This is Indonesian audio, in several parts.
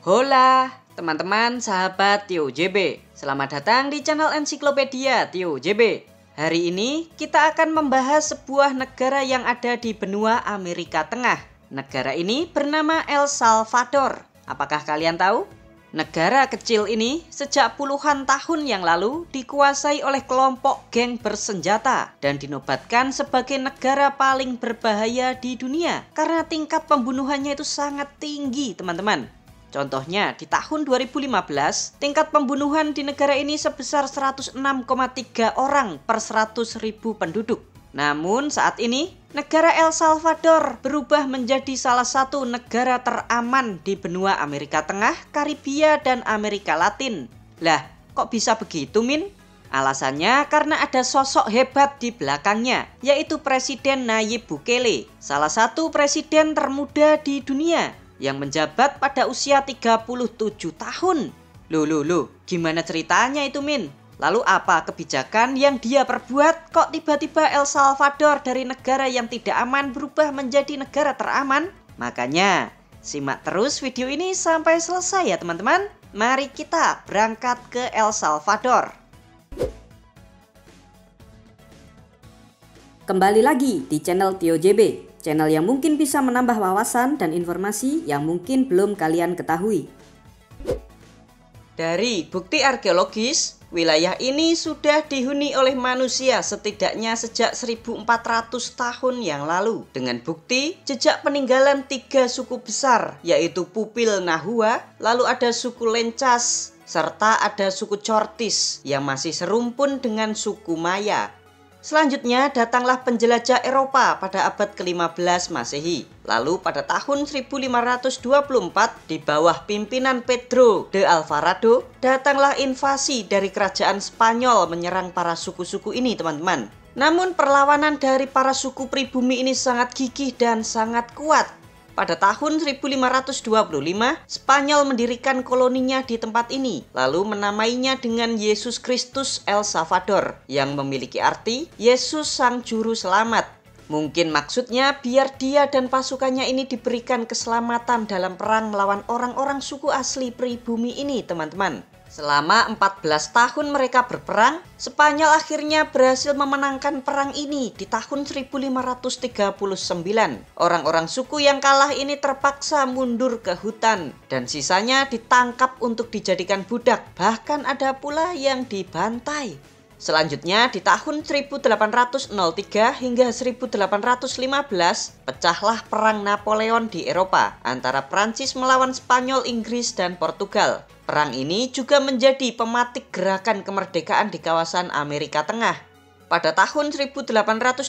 Hola, teman-teman sahabat Tio JB. Selamat datang di channel Ensiklopedia Tio JB. Hari ini kita akan membahas sebuah negara yang ada di benua Amerika Tengah. Negara ini bernama El Salvador. Apakah kalian tahu? Negara kecil ini sejak puluhan tahun yang lalu dikuasai oleh kelompok geng bersenjata dan dinobatkan sebagai negara paling berbahaya di dunia karena tingkat pembunuhannya itu sangat tinggi, teman-teman. Contohnya, di tahun 2015, tingkat pembunuhan di negara ini sebesar 106,3 orang per 100.000 penduduk. Namun saat ini, negara El Salvador berubah menjadi salah satu negara teraman di benua Amerika Tengah, Karibia, dan Amerika Latin. Lah, kok bisa begitu, Min? Alasannya karena ada sosok hebat di belakangnya, yaitu Presiden Nayib Bukele, salah satu presiden termuda di dunia yang menjabat pada usia 37 tahun. Loh, gimana ceritanya itu, Min? Lalu apa kebijakan yang dia perbuat kok tiba-tiba El Salvador dari negara yang tidak aman berubah menjadi negara teraman? Makanya, simak terus video ini sampai selesai ya teman-teman. Mari kita berangkat ke El Salvador. Kembali lagi di channel Tio JB, channel yang mungkin bisa menambah wawasan dan informasi yang mungkin belum kalian ketahui. Dari bukti arkeologis, wilayah ini sudah dihuni oleh manusia setidaknya sejak 1400 tahun yang lalu. Dengan bukti jejak peninggalan 3 suku besar, yaitu Pupil Nahua, lalu ada suku Lencas, serta ada suku Chortis yang masih serumpun dengan suku Maya. Selanjutnya datanglah penjelajah Eropa pada abad ke-15 Masehi. Lalu pada tahun 1524 di bawah pimpinan Pedro de Alvarado datanglah invasi dari kerajaan Spanyol menyerang para suku-suku ini, teman-teman. Namun perlawanan dari para suku pribumi ini sangat gigih dan sangat kuat. Pada tahun 1525, Spanyol mendirikan koloninya di tempat ini, lalu menamainya dengan Yesus Kristus El Salvador, yang memiliki arti Yesus Sang Juru Selamat. Mungkin maksudnya biar dia dan pasukannya ini diberikan keselamatan dalam perang melawan orang-orang suku asli pribumi ini, teman-teman. Selama 14 tahun mereka berperang, Spanyol akhirnya berhasil memenangkan perang ini di tahun 1539. Orang-orang suku yang kalah ini terpaksa mundur ke hutan dan sisanya ditangkap untuk dijadikan budak. Bahkan ada pula yang dibantai. Selanjutnya di tahun 1803 hingga 1815 pecahlah perang Napoleon di Eropa antara Prancis melawan Spanyol, Inggris, dan Portugal. Perang ini juga menjadi pematik gerakan kemerdekaan di kawasan Amerika Tengah. Pada tahun 1824,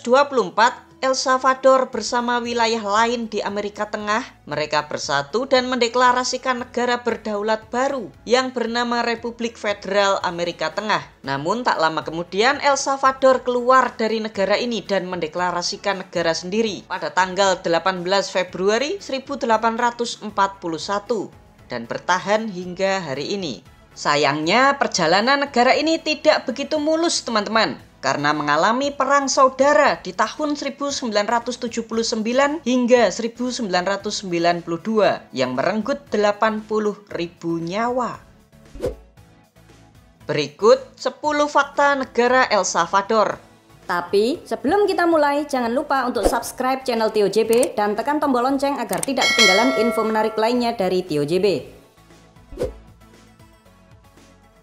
El Salvador bersama wilayah lain di Amerika Tengah, mereka bersatu dan mendeklarasikan negara berdaulat baru yang bernama Republik Federal Amerika Tengah. Namun tak lama kemudian El Salvador keluar dari negara ini dan mendeklarasikan negara sendiri pada tanggal 18 Februari 1841 dan bertahan hingga hari ini. Sayangnya perjalanan negara ini tidak begitu mulus, teman-teman, karena mengalami perang saudara di tahun 1979 hingga 1992 yang merenggut 80.000 nyawa. Berikut 10 fakta negara El Salvador. Tapi sebelum kita mulai, jangan lupa untuk subscribe channel Tio JB dan tekan tombol lonceng agar tidak ketinggalan info menarik lainnya dari Tio JB.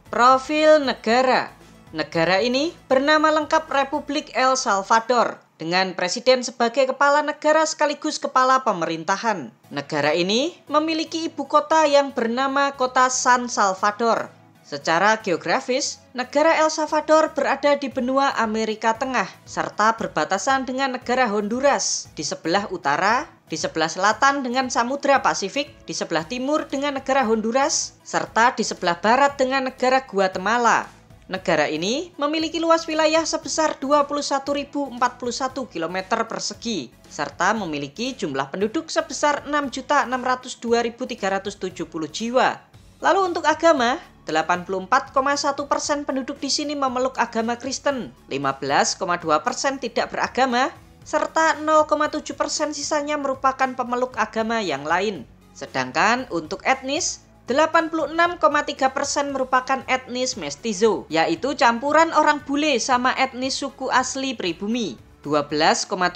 Profil negara. Negara ini bernama lengkap Republik El Salvador dengan presiden sebagai kepala negara sekaligus kepala pemerintahan. Negara ini memiliki ibu kota yang bernama Kota San Salvador. Secara geografis, negara El Salvador berada di benua Amerika Tengah serta berbatasan dengan negara Honduras di sebelah utara, di sebelah selatan dengan Samudra Pasifik, di sebelah timur dengan negara Honduras, serta di sebelah barat dengan negara Guatemala. Negara ini memiliki luas wilayah sebesar 21.041 km persegi, serta memiliki jumlah penduduk sebesar 6.602.370 jiwa. Lalu untuk agama, 84,1% penduduk di sini memeluk agama Kristen, 15,2% tidak beragama, serta 0,7% sisanya merupakan pemeluk agama yang lain. Sedangkan untuk etnis, 86,3% merupakan etnis mestizo, yaitu campuran orang bule sama etnis suku asli pribumi. 12,7%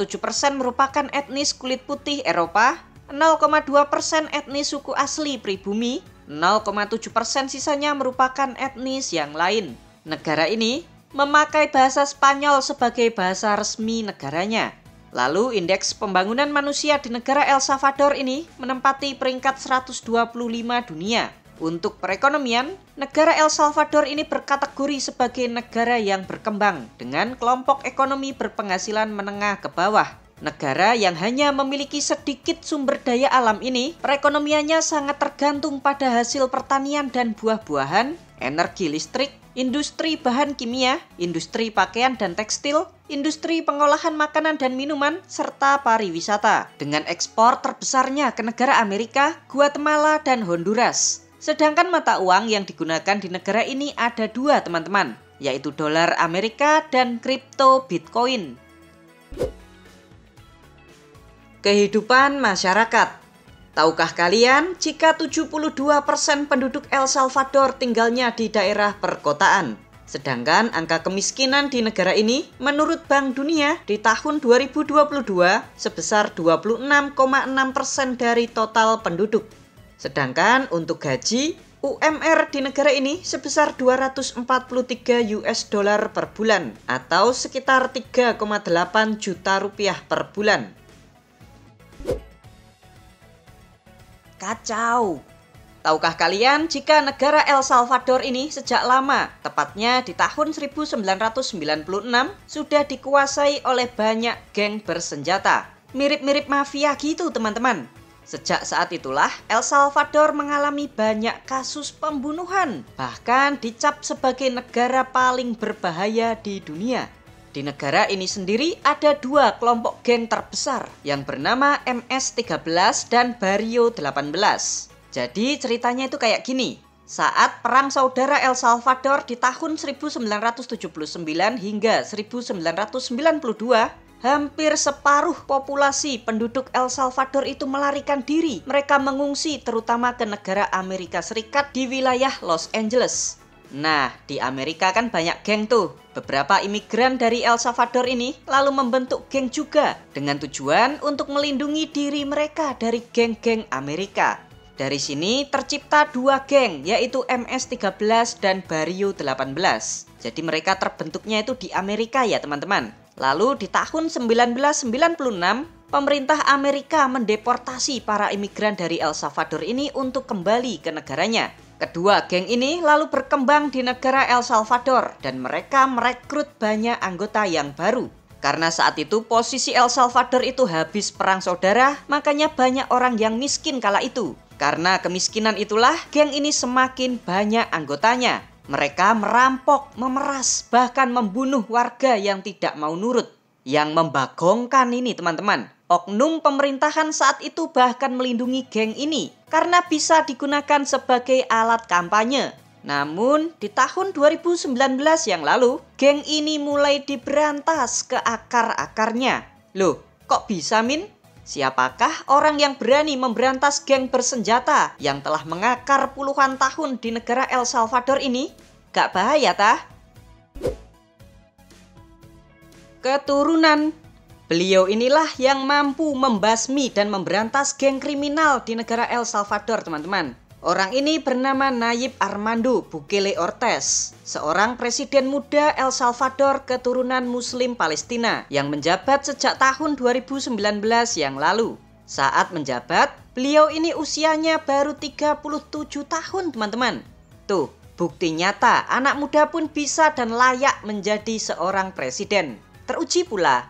merupakan etnis kulit putih Eropa, 0,2% etnis suku asli pribumi, 0,7% sisanya merupakan etnis yang lain. Negara ini memakai bahasa Spanyol sebagai bahasa resmi negaranya. Lalu indeks pembangunan manusia di negara El Salvador ini menempati peringkat 125 dunia. Untuk perekonomian, negara El Salvador ini berkategori sebagai negara yang berkembang dengan kelompok ekonomi berpenghasilan menengah ke bawah. Negara yang hanya memiliki sedikit sumber daya alam ini, perekonomiannya sangat tergantung pada hasil pertanian dan buah-buahan, energi listrik, industri bahan kimia, industri pakaian dan tekstil, industri pengolahan makanan dan minuman, serta pariwisata. Dengan ekspor terbesarnya ke negara Amerika, Guatemala, dan Honduras. Sedangkan mata uang yang digunakan di negara ini ada dua, teman-teman, yaitu dolar Amerika dan kripto Bitcoin. Kehidupan masyarakat. Tahukah kalian jika 72% penduduk El Salvador tinggalnya di daerah perkotaan? Sedangkan angka kemiskinan di negara ini menurut Bank Dunia di tahun 2022 sebesar 26,6% dari total penduduk. Sedangkan untuk gaji, UMR di negara ini sebesar 243 US dollar per bulan atau sekitar 3,8 juta rupiah per bulan. Kacau. Tahukah kalian jika negara El Salvador ini sejak lama, tepatnya di tahun 1996, sudah dikuasai oleh banyak geng bersenjata. Mirip-mirip mafia gitu, teman-teman. Sejak saat itulah El Salvador mengalami banyak kasus pembunuhan, bahkan dicap sebagai negara paling berbahaya di dunia. Di negara ini sendiri ada dua kelompok geng terbesar yang bernama MS-13 dan Barrio 18. Jadi ceritanya itu kayak gini. Saat Perang Saudara El Salvador di tahun 1979 hingga 1992, hampir separuh populasi penduduk El Salvador itu melarikan diri. Mereka mengungsi terutama ke negara Amerika Serikat di wilayah Los Angeles. Nah, di Amerika kan banyak geng tuh. Beberapa imigran dari El Salvador ini lalu membentuk geng juga dengan tujuan untuk melindungi diri mereka dari geng-geng Amerika. Dari sini tercipta dua geng, yaitu MS-13 dan Barrio 18. Jadi mereka terbentuknya itu di Amerika ya teman-teman. Lalu di tahun 1996, pemerintah Amerika mendeportasi para imigran dari El Salvador ini untuk kembali ke negaranya. Kedua geng ini lalu berkembang di negara El Salvador dan mereka merekrut banyak anggota yang baru. Karena saat itu posisi El Salvador itu habis perang saudara, makanya banyak orang yang miskin kala itu. Karena kemiskinan itulah geng ini semakin banyak anggotanya. Mereka merampok, memeras, bahkan membunuh warga yang tidak mau nurut. Yang membagongkan ini teman-teman, oknum pemerintahan saat itu bahkan melindungi geng ini karena bisa digunakan sebagai alat kampanye. Namun di tahun 2019 yang lalu, geng ini mulai diberantas ke akar-akarnya. Loh, kok bisa Min? Siapakah orang yang berani memberantas geng bersenjata yang telah mengakar puluhan tahun di negara El Salvador ini? Gak bahaya tah? Keturunan. Beliau inilah yang mampu membasmi dan memberantas geng kriminal di negara El Salvador, teman-teman. Orang ini bernama Nayib Armando Bukele Ortez, seorang presiden muda El Salvador keturunan Muslim Palestina yang menjabat sejak tahun 2019 yang lalu. Saat menjabat, beliau ini usianya baru 37 tahun, teman-teman. Tuh, bukti nyata anak muda pun bisa dan layak menjadi seorang presiden. Teruji pula.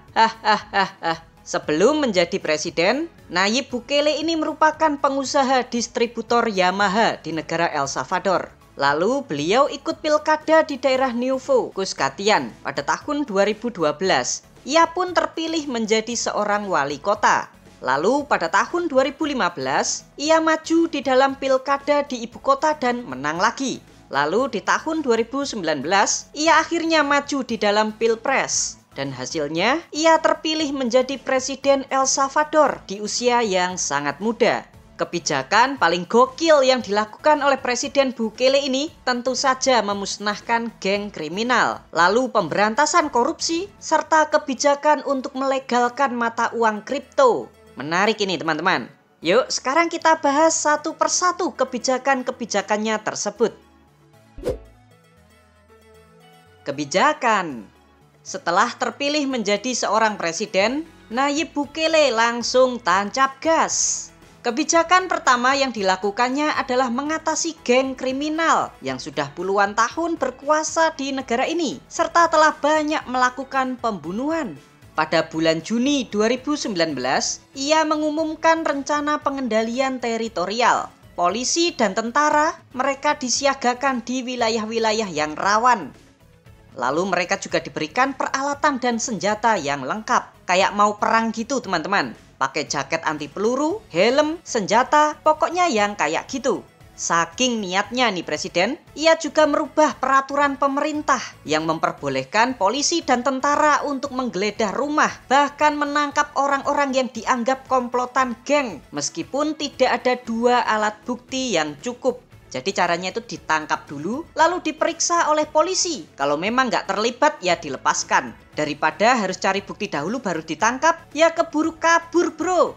Sebelum menjadi presiden, Nayib Bukele ini merupakan pengusaha distributor Yamaha di negara El Salvador. Lalu beliau ikut pilkada di daerah Nuevo Cuscatian pada tahun 2012. Ia pun terpilih menjadi seorang wali kota. Lalu pada tahun 2015, ia maju di dalam pilkada di ibu kota dan menang lagi. Lalu di tahun 2019, ia akhirnya maju di dalam pilpres. Dan hasilnya, ia terpilih menjadi presiden El Salvador di usia yang sangat muda. Kebijakan paling gokil yang dilakukan oleh Presiden Bukele ini tentu saja memusnahkan geng kriminal, lalu pemberantasan korupsi, serta kebijakan untuk melegalkan mata uang kripto. Menarik ini teman-teman. Yuk sekarang kita bahas satu persatu kebijakan-kebijakannya tersebut. Kebijakan. Setelah terpilih menjadi seorang presiden, Nayib Bukele langsung tancap gas. Kebijakan pertama yang dilakukannya adalah mengatasi geng kriminal yang sudah puluhan tahun berkuasa di negara ini, serta telah banyak melakukan pembunuhan. Pada bulan Juni 2019, ia mengumumkan rencana pengendalian teritorial. Polisi dan tentara mereka disiagakan di wilayah-wilayah yang rawan. Lalu mereka juga diberikan peralatan dan senjata yang lengkap, kayak mau perang gitu teman-teman. Pakai jaket anti peluru, helm, senjata, pokoknya yang kayak gitu. Saking niatnya nih presiden, ia juga merubah peraturan pemerintah yang memperbolehkan polisi dan tentara untuk menggeledah rumah, bahkan menangkap orang-orang yang dianggap komplotan geng, meskipun tidak ada 2 alat bukti yang cukup. Jadi caranya itu ditangkap dulu, lalu diperiksa oleh polisi. Kalau memang nggak terlibat, ya dilepaskan. Daripada harus cari bukti dahulu baru ditangkap, ya keburu kabur bro.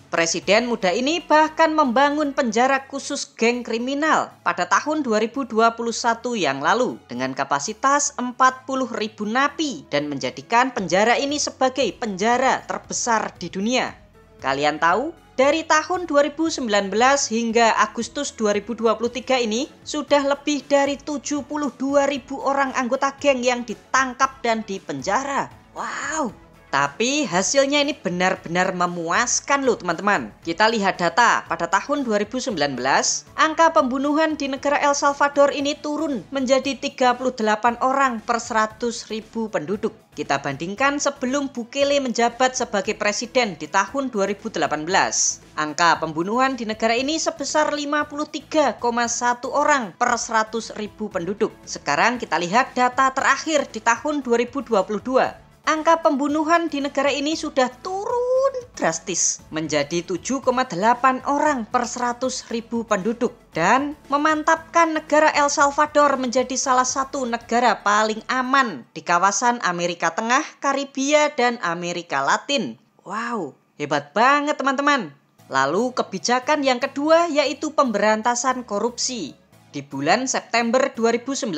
Presiden muda ini bahkan membangun penjara khusus geng kriminal pada tahun 2021 yang lalu dengan kapasitas 40.000 napi dan menjadikan penjara ini sebagai penjara terbesar di dunia. Kalian tahu? Dari tahun 2019 hingga Agustus 2023 ini sudah lebih dari 72.000 orang anggota geng yang ditangkap dan dipenjara. Wow! Tapi hasilnya ini benar-benar memuaskan loh teman-teman. Kita lihat data pada tahun 2019, angka pembunuhan di negara El Salvador ini turun menjadi 38 orang per 100.000 penduduk. Kita bandingkan sebelum Bukele menjabat sebagai presiden di tahun 2018. Angka pembunuhan di negara ini sebesar 53,1 orang per 100.000 penduduk. Sekarang kita lihat data terakhir di tahun 2022. Angka pembunuhan di negara ini sudah turun drastis menjadi 7,8 orang per 100.000 penduduk dan memantapkan negara El Salvador menjadi salah satu negara paling aman di kawasan Amerika Tengah, Karibia, dan Amerika Latin. Wow, hebat banget teman-teman. Lalu kebijakan yang kedua yaitu pemberantasan korupsi. Di bulan September 2019,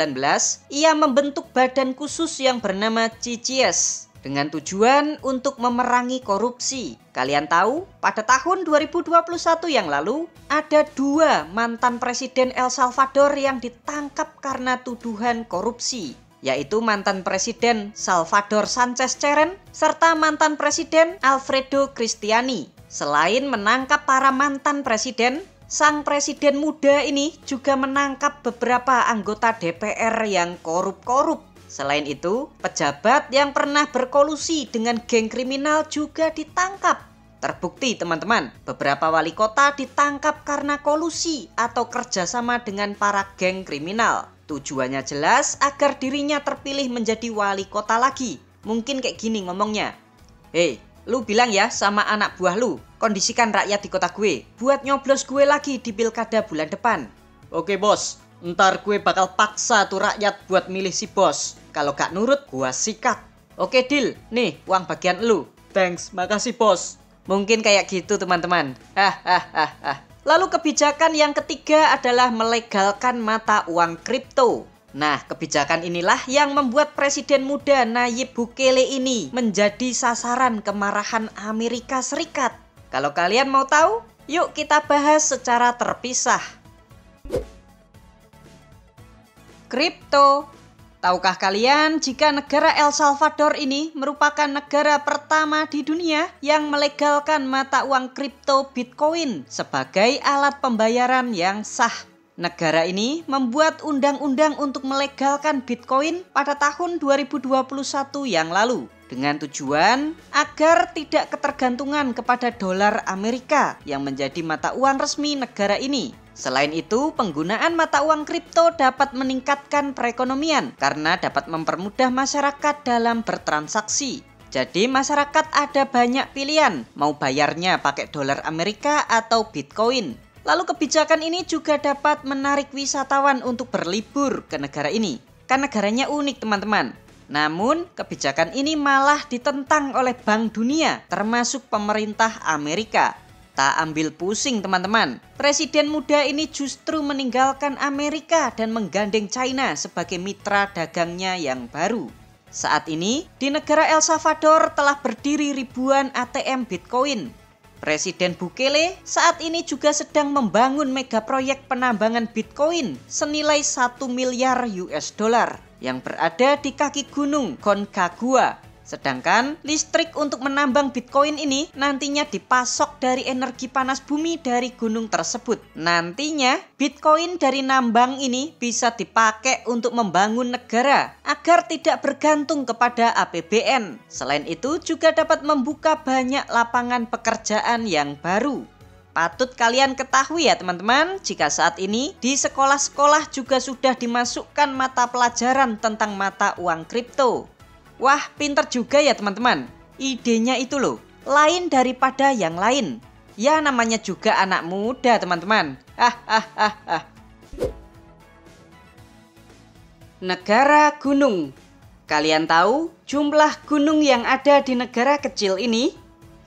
ia membentuk badan khusus yang bernama CCS dengan tujuan untuk memerangi korupsi. Kalian tahu, pada tahun 2021 yang lalu, ada 2 mantan presiden El Salvador yang ditangkap karena tuduhan korupsi, yaitu mantan presiden Salvador Sánchez Cerén serta mantan presiden Alfredo Cristiani. Selain menangkap para mantan presiden, sang presiden muda ini juga menangkap beberapa anggota DPR yang korup-korup. Selain itu, pejabat yang pernah berkolusi dengan geng kriminal juga ditangkap. Terbukti teman-teman, beberapa wali kota ditangkap karena kolusi atau kerjasama dengan para geng kriminal. Tujuannya jelas agar dirinya terpilih menjadi wali kota lagi. Mungkin kayak gini ngomongnya. Hei, lu bilang ya sama anak buah lu, kondisikan rakyat di kota gue buat nyoblos gue lagi di pilkada bulan depan. Oke bos, ntar gue bakal paksa tuh rakyat buat milih si bos. Kalau gak nurut, gue sikat. Oke deal, nih uang bagian lu. Thanks, makasih bos. Mungkin kayak gitu teman-teman. Lalu kebijakan yang ketiga adalah melegalkan mata uang kripto. Nah, kebijakan inilah yang membuat Presiden muda Nayib Bukele ini menjadi sasaran kemarahan Amerika Serikat. Kalau kalian mau tahu, yuk kita bahas secara terpisah. Kripto. Tahukah kalian jika negara El Salvador ini merupakan negara pertama di dunia yang melegalkan mata uang kripto Bitcoin sebagai alat pembayaran yang sah? Negara ini membuat undang-undang untuk melegalkan Bitcoin pada tahun 2021 yang lalu dengan tujuan agar tidak ketergantungan kepada dolar Amerika yang menjadi mata uang resmi negara ini. Selain itu, penggunaan mata uang kripto dapat meningkatkan perekonomian karena dapat mempermudah masyarakat dalam bertransaksi. Jadi masyarakat ada banyak pilihan, mau bayarnya pakai dolar Amerika atau Bitcoin. Lalu kebijakan ini juga dapat menarik wisatawan untuk berlibur ke negara ini. Kan negaranya unik teman-teman. Namun kebijakan ini malah ditentang oleh Bank Dunia, termasuk pemerintah Amerika. Tak ambil pusing teman-teman. Presiden muda ini justru meninggalkan Amerika dan menggandeng China sebagai mitra dagangnya yang baru. Saat ini, di negara El Salvador telah berdiri ribuan ATM Bitcoin. Presiden Bukele saat ini juga sedang membangun mega proyek penambangan Bitcoin senilai 1 miliar US dollar yang berada di kaki gunung Concagua. Sedangkan listrik untuk menambang Bitcoin ini nantinya dipasok dari energi panas bumi dari gunung tersebut. Nantinya Bitcoin dari nambang ini bisa dipakai untuk membangun negara agar tidak bergantung kepada APBN. Selain itu juga dapat membuka banyak lapangan pekerjaan yang baru. Patut kalian ketahui ya teman-teman, jika saat ini di sekolah-sekolah juga sudah dimasukkan mata pelajaran tentang mata uang kripto. Wah, pinter juga ya teman-teman. Idenya itu loh, lain daripada yang lain. Ya namanya juga anak muda teman-teman. Negara gunung. Kalian tahu jumlah gunung yang ada di negara kecil ini?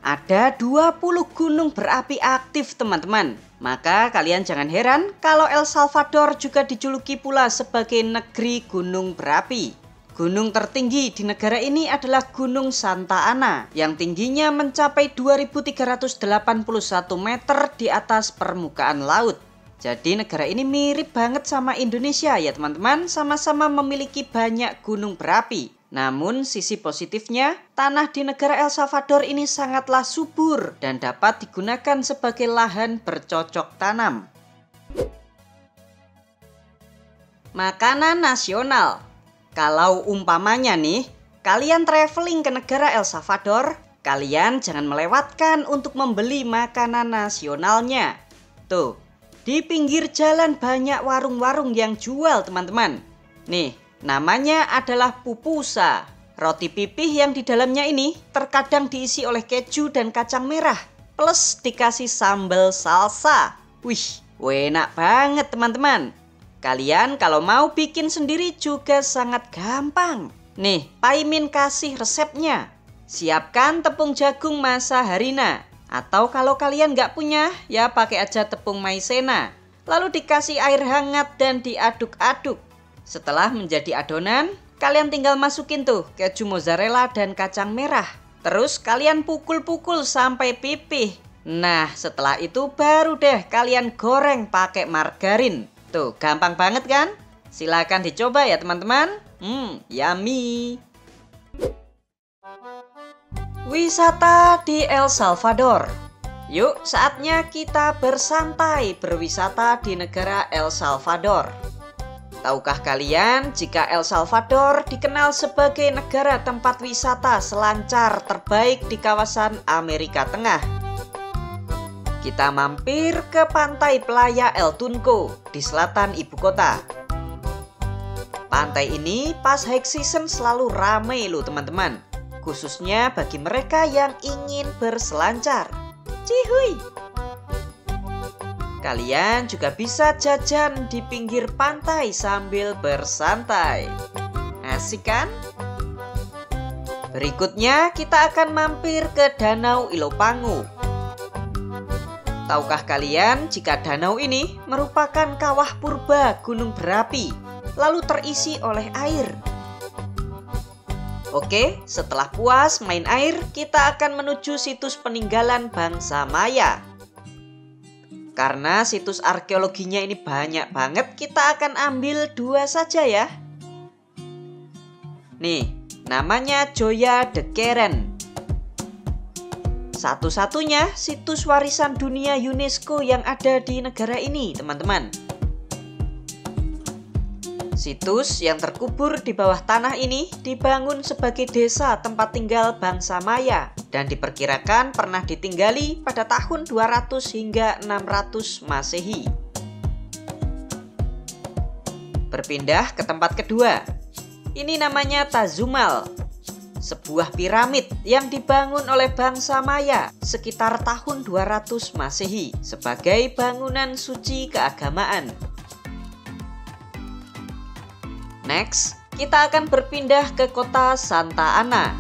Ada 20 gunung berapi aktif teman-teman. Maka kalian jangan heran kalau El Salvador juga dijuluki pula sebagai negeri gunung berapi. Gunung tertinggi di negara ini adalah Gunung Santa Ana yang tingginya mencapai 2381 meter di atas permukaan laut. Jadi negara ini mirip banget sama Indonesia ya teman-teman, sama-sama memiliki banyak gunung berapi. Namun sisi positifnya, tanah di negara El Salvador ini sangatlah subur dan dapat digunakan sebagai lahan bercocok tanam. Makanan nasional. Kalau umpamanya nih, kalian traveling ke negara El Salvador, kalian jangan melewatkan untuk membeli makanan nasionalnya. Tuh, di pinggir jalan banyak warung-warung yang jual teman-teman. Nih, namanya adalah pupusa. Roti pipih yang di dalamnya ini terkadang diisi oleh keju dan kacang merah, plus dikasih sambal salsa. Wih, enak banget teman-teman. Kalian kalau mau bikin sendiri juga sangat gampang. Nih, Paimin kasih resepnya. Siapkan tepung jagung masa harina. Atau kalau kalian nggak punya, ya pakai aja tepung maizena. Lalu dikasih air hangat dan diaduk-aduk. Setelah menjadi adonan, kalian tinggal masukin tuh keju mozzarella dan kacang merah. Terus kalian pukul-pukul sampai pipih. Nah, setelah itu baru deh kalian goreng pakai margarin. Tuh, gampang banget kan? Silakan dicoba ya teman-teman. Yummy. Wisata di El Salvador. Yuk, saatnya kita bersantai berwisata di negara El Salvador. Tahukah kalian jika El Salvador dikenal sebagai negara tempat wisata selancar terbaik di kawasan Amerika Tengah? Kita mampir ke pantai Playa El Tunco di selatan ibu kota. Pantai ini pas high season selalu ramai loh teman-teman. Khususnya bagi mereka yang ingin berselancar. Cihuy! Kalian juga bisa jajan di pinggir pantai sambil bersantai. Asik kan? Berikutnya kita akan mampir ke Danau Ilopango. Tahukah kalian jika danau ini merupakan kawah purba gunung berapi, lalu terisi oleh air? Oke, setelah puas main air, kita akan menuju situs peninggalan bangsa Maya. Karena situs arkeologinya ini banyak banget, kita akan ambil 2 saja ya. Nih, namanya Joya de Keren. Satu-satunya situs warisan dunia UNESCO yang ada di negara ini, teman-teman. Situs yang terkubur di bawah tanah ini dibangun sebagai desa tempat tinggal bangsa Maya dan diperkirakan pernah ditinggali pada tahun 200 hingga 600 Masehi. Berpindah ke tempat kedua. Ini namanya Tazumal. sebuah piramid yang dibangun oleh bangsa Maya sekitar tahun 200 Masehi sebagai bangunan suci keagamaan. Next, kita akan berpindah ke kota Santa Ana.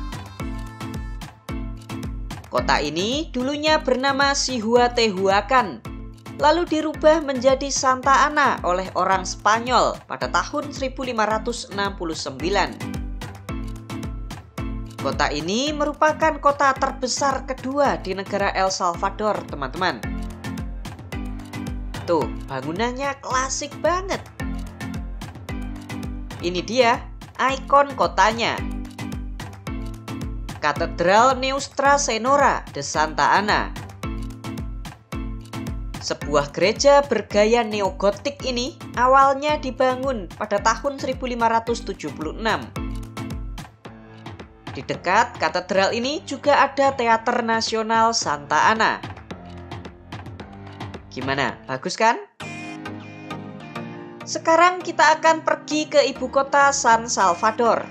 Kota ini dulunya bernama Cihuatehuacan, lalu dirubah menjadi Santa Ana oleh orang Spanyol pada tahun 1569. Kota ini merupakan kota terbesar kedua di negara El Salvador, teman-teman. Tuh, bangunannya klasik banget. Ini dia ikon kotanya. Katedral Nuestra Señora de Santa Ana. Sebuah gereja bergaya neogotik ini awalnya dibangun pada tahun 1576. Di dekat katedral ini juga ada Teater Nasional Santa Ana. Gimana? Bagus kan? Sekarang kita akan pergi ke ibu kota San Salvador.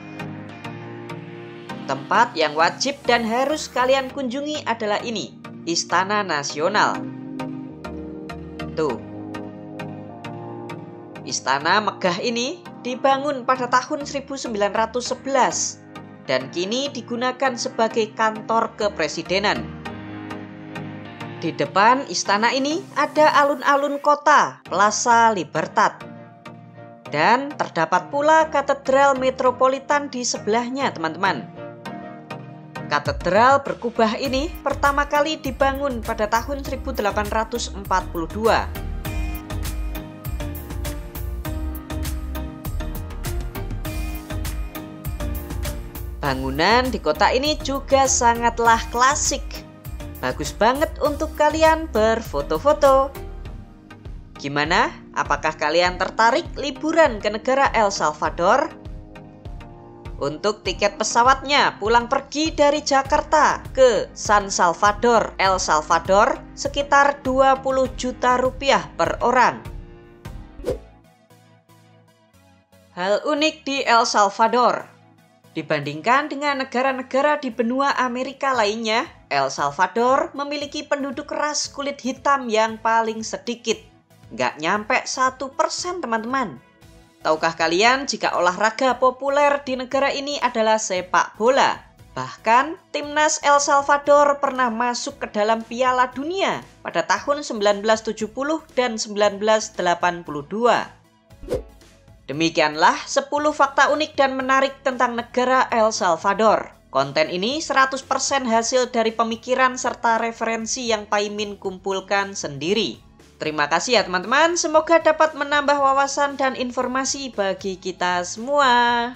Tempat yang wajib dan harus kalian kunjungi adalah ini, Istana Nasional. Tuh. Istana megah ini dibangun pada tahun 1911 dan kini digunakan sebagai kantor kepresidenan. Di depan istana ini ada alun-alun kota, Plaza Libertad. Dan terdapat pula katedral metropolitan di sebelahnya, teman-teman. Katedral berkubah ini pertama kali dibangun pada tahun 1842. Bangunan di kota ini juga sangatlah klasik. Bagus banget untuk kalian berfoto-foto. Gimana? Apakah kalian tertarik liburan ke negara El Salvador? Untuk tiket pesawatnya pulang pergi dari Jakarta ke San Salvador, El Salvador sekitar 20 juta rupiah per orang. Hal unik di El Salvador. Dibandingkan dengan negara-negara di benua Amerika lainnya, El Salvador memiliki penduduk ras kulit hitam yang paling sedikit. Nggak nyampe 1%, teman-teman. Tahukah kalian jika olahraga populer di negara ini adalah sepak bola? Bahkan, timnas El Salvador pernah masuk ke dalam Piala Dunia pada tahun 1970 dan 1982. Demikianlah 10 fakta unik dan menarik tentang negara El Salvador. Konten ini 100% hasil dari pemikiran serta referensi yang Paimin kumpulkan sendiri. Terima kasih ya teman-teman, semoga dapat menambah wawasan dan informasi bagi kita semua.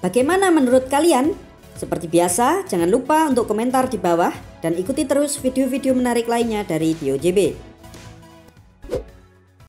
Bagaimana menurut kalian? Seperti biasa, jangan lupa untuk komentar di bawah dan ikuti terus video-video menarik lainnya dari TioJB.